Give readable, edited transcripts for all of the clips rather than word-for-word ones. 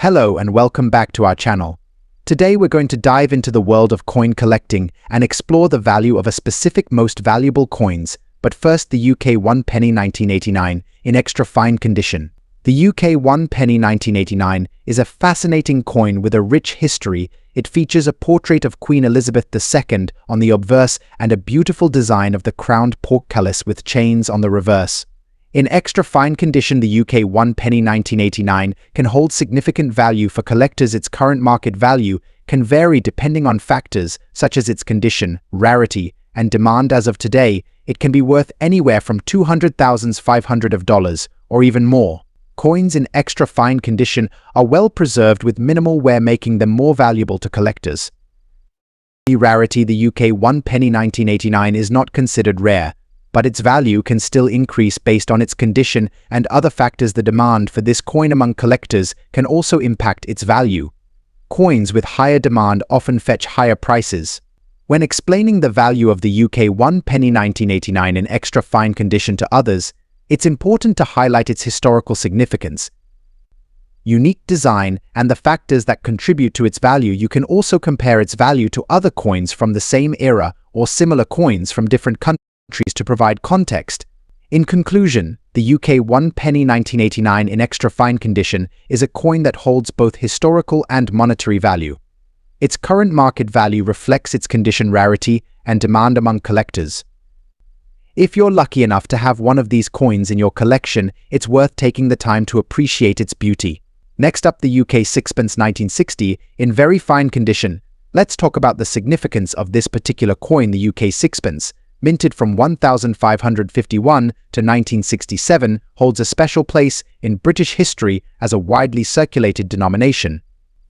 Hello and welcome back to our channel. Today we're going to dive into the world of coin collecting and explore the value of a specific most valuable coins, but first the UK 1 penny 1989 in extra fine condition. The UK 1 penny 1989 is a fascinating coin with a rich history. It features a portrait of Queen Elizabeth II on the obverse and a beautiful design of the crowned portcullis with chains on the reverse. In extra fine condition, the UK 1 penny 1989 can hold significant value for collectors. Its current market value can vary depending on factors such as its condition, rarity, and demand. As of today, it can be worth anywhere from $200,500 or even more. Coins in extra fine condition are well preserved with minimal wear, making them more valuable to collectors. Rarity: the UK 1 penny 1989 is not considered rare, but its value can still increase based on its condition and other factors. The demand for this coin among collectors can also impact its value. Coins with higher demand often fetch higher prices. When explaining the value of the UK 1 penny 1989 in extra fine condition to others, it's important to highlight its historical significance, unique design, and the factors that contribute to its value. You can also compare its value to other coins from the same era or similar coins from different countries to provide context. In conclusion, the UK 1 penny 1989 in extra fine condition is a coin that holds both historical and monetary value. Its current market value reflects its condition, rarity, and demand among collectors. If you're lucky enough to have one of these coins in your collection, it's worth taking the time to appreciate its beauty. Next up, the UK sixpence 1960 in very fine condition. Let's talk about the significance of this particular coin. The UK sixpence, minted from 1551 to 1967, holds a special place in British history as a widely circulated denomination.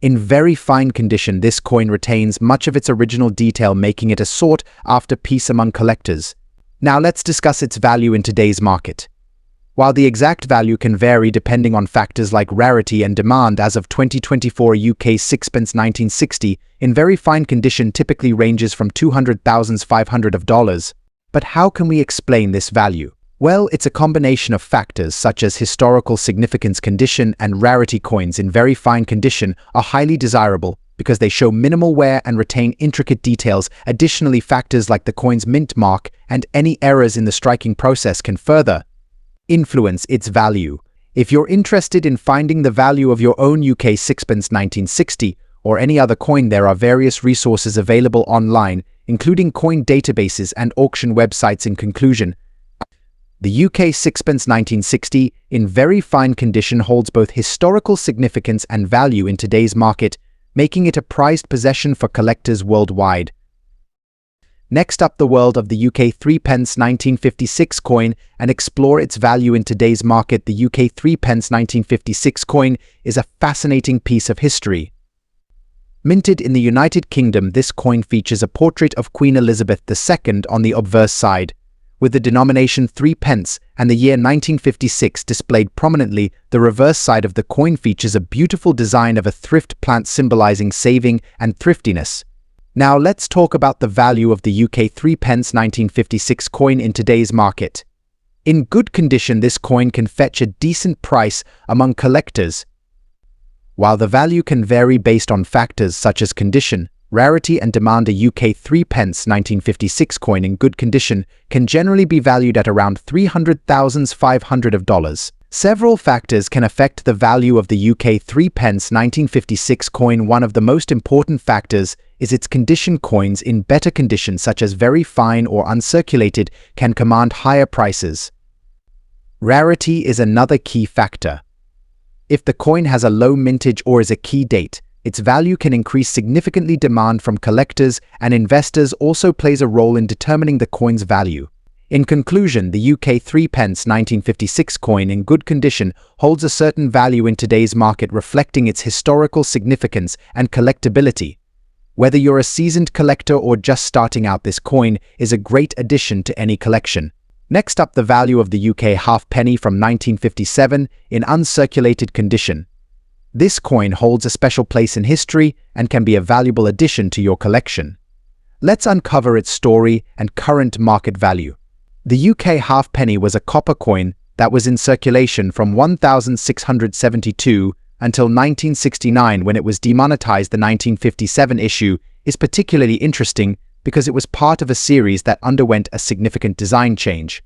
In very fine condition, this coin retains much of its original detail, making it a sought-after piece among collectors. Now let's discuss its value in today's market. While the exact value can vary depending on factors like rarity and demand, as of 2024, UK sixpence 1960 in very fine condition typically ranges from $200,500. But how can we explain this value? Well, it's a combination of factors such as historical significance, condition, and rarity. Coins in very fine condition are highly desirable because they show minimal wear and retain intricate details. Additionally, factors like the coin's mint mark and any errors in the striking process can further influence its value. If you're interested in finding the value of your own UK sixpence 1960 or any other coin, there are various resources available online, including coin databases and auction websites. In conclusion, the UK sixpence 1960 in very fine condition holds both historical significance and value in today's market, making it a prized possession for collectors worldwide. Next up, the world of the UK 3pence 1956 coin and explore its value in today's market. The UK 3pence 1956 coin is a fascinating piece of history. Minted in the United Kingdom, this coin features a portrait of Queen Elizabeth II on the obverse side, with the denomination 3pence and the year 1956 displayed prominently. The reverse side of the coin features a beautiful design of a thrift plant symbolizing saving and thriftiness. Now let's talk about the value of the UK 3pence 1956 coin in today's market. In good condition, this coin can fetch a decent price among collectors. While the value can vary based on factors such as condition, rarity, and demand, a UK 3pence 1956 coin in good condition can generally be valued at around $300,500. Several factors can affect the value of the UK 3pence 1956 coin. One of the most important factors is its condition. Coins in better condition, such as very fine or uncirculated, can command higher prices. Rarity is another key factor. If the coin has a low mintage or is a key date, its value can increase significantly. Demand from collectors and investors also plays a role in determining the coin's value. In conclusion, the UK 3pence 1956 coin in good condition holds a certain value in today's market, reflecting its historical significance and collectability. Whether you're a seasoned collector or just starting out, this coin is a great addition to any collection. Next up, the value of the UK halfpenny from 1957 in uncirculated condition. This coin holds a special place in history and can be a valuable addition to your collection. Let's uncover its story and current market value. The UK halfpenny was a copper coin that was in circulation from 1672 until 1969 when it was demonetized. The 1957 issue is particularly interesting because it was part of a series that underwent a significant design change.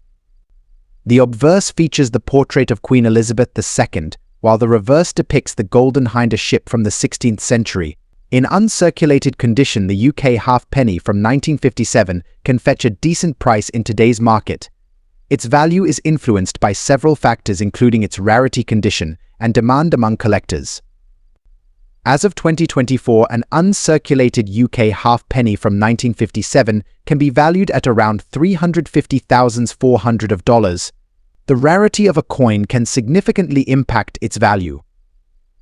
The obverse features the portrait of Queen Elizabeth II, while the reverse depicts the Golden Hinder ship from the 16th century. In uncirculated condition, the UK halfpenny from 1957 can fetch a decent price in today's market. Its value is influenced by several factors including its rarity condition and demand among collectors. As of 2024, an uncirculated UK halfpenny from 1957 can be valued at around $350,400. The rarity of a coin can significantly impact its value.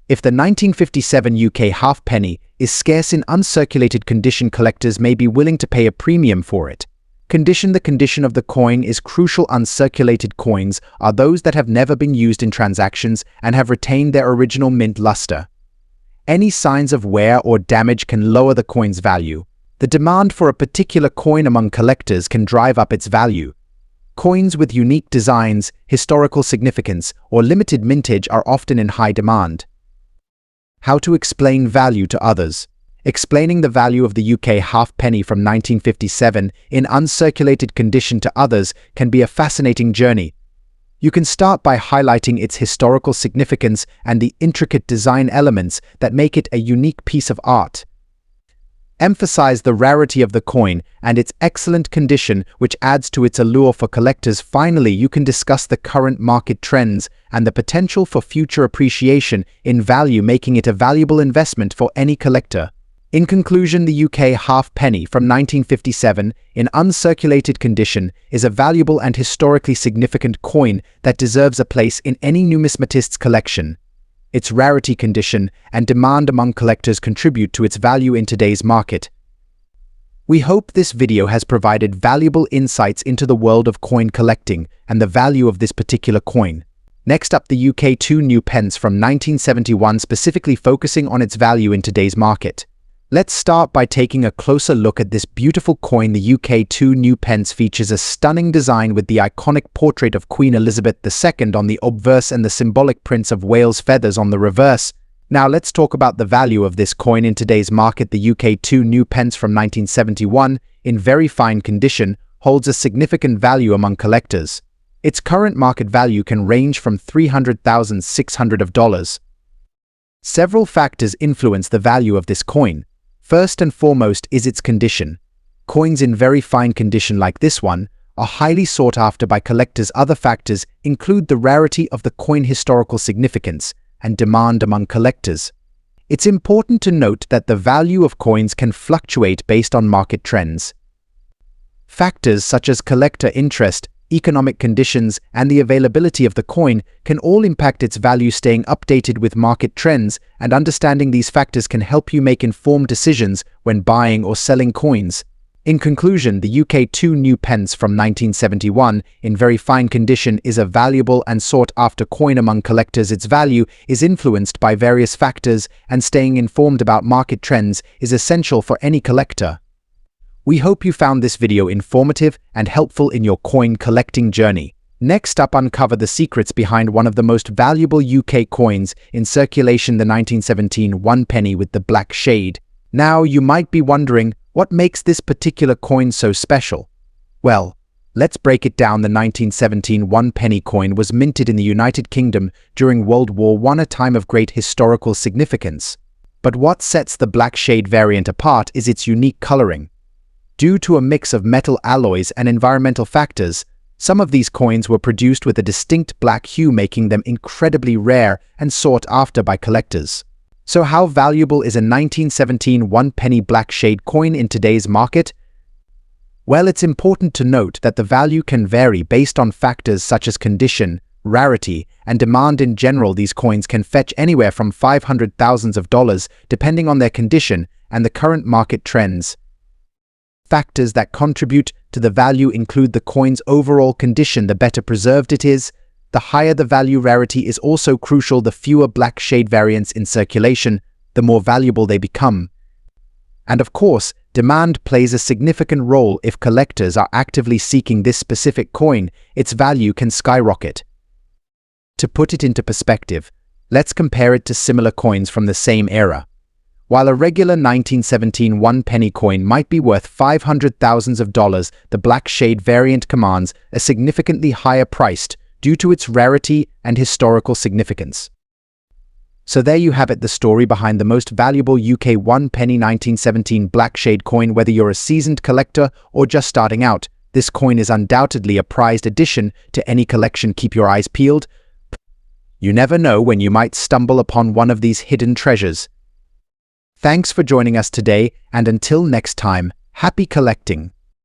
If the 1957 UK halfpenny is scarce in uncirculated condition, collectors may be willing to pay a premium for it. The condition of the coin is crucial. Uncirculated coins are those that have never been used in transactions and have retained their original mint luster. Any signs of wear or damage can lower the coin's value. The demand for a particular coin among collectors can drive up its value. Coins with unique designs, historical significance, or limited mintage are often in high demand. How to explain value to others. Explaining the value of the UK halfpenny from 1957 in uncirculated condition to others can be a fascinating journey. You can start by highlighting its historical significance and the intricate design elements that make it a unique piece of art. Emphasize the rarity of the coin and its excellent condition, which adds to its allure for collectors. Finally, you can discuss the current market trends and the potential for future appreciation in value, making it a valuable investment for any collector. In conclusion, the UK halfpenny from 1957 in uncirculated condition is a valuable and historically significant coin that deserves a place in any numismatist's collection. Its rarity condition and demand among collectors contribute to its value in today's market. We hope this video has provided valuable insights into the world of coin collecting and the value of this particular coin. Next up, the UK 2 new pence from 1971, specifically focusing on its value in today's market. Let's start by taking a closer look at this beautiful coin. The UK 2 new pence features a stunning design with the iconic portrait of Queen Elizabeth II on the obverse and the symbolic Prince of Wales feathers on the reverse. Now let's talk about the value of this coin in today's market. The UK 2 new pence from 1971, in very fine condition, holds a significant value among collectors. Its current market value can range from $300,600. Several factors influence the value of this coin. First and foremost is its condition. Coins in very fine condition like this one are highly sought after by collectors. Other factors include the rarity of the coin, historical significance, and demand among collectors. It's important to note that the value of coins can fluctuate based on market trends. Factors such as collector interest, economic conditions, and the availability of the coin can all impact its value. Staying updated with market trends and understanding these factors can help you make informed decisions when buying or selling coins. In conclusion, the UK 2 new pence from 1971 in very fine condition is a valuable and sought-after coin among collectors. Its value is influenced by various factors, and staying informed about market trends is essential for any collector. We hope you found this video informative and helpful in your coin collecting journey. Next up, uncover the secrets behind one of the most valuable UK coins in circulation, the 1917 one penny with the black shade. Now, you might be wondering, what makes this particular coin so special? Well, let's break it down. The 1917 one penny coin was minted in the United Kingdom during World War I, a time of great historical significance. But what sets the black shade variant apart is its unique coloring. Due to a mix of metal alloys and environmental factors, some of these coins were produced with a distinct black hue, making them incredibly rare and sought after by collectors. So how valuable is a 1917 one penny black shade coin in today's market? Well, it's important to note that the value can vary based on factors such as condition, rarity, and demand. In general, these coins can fetch anywhere from $500,000 depending on their condition and the current market trends. Factors that contribute to the value include the coin's overall condition. The better preserved it is, the higher the value. Rarity is also crucial. The fewer black shade variants in circulation, the more valuable they become. And of course, demand plays a significant role. If collectors are actively seeking this specific coin, its value can skyrocket. To put it into perspective, Let's compare it to similar coins from the same era. While a regular 1917 one-penny coin might be worth $500,000, the black shade variant commands a significantly higher price due to its rarity and historical significance. So there you have it, the story behind the most valuable UK one-penny 1917 black shade coin. Whether you're a seasoned collector or just starting out, this coin is undoubtedly a prized addition to any collection. Keep your eyes peeled. You never know when you might stumble upon one of these hidden treasures. Thanks for joining us today, and until next time, happy collecting!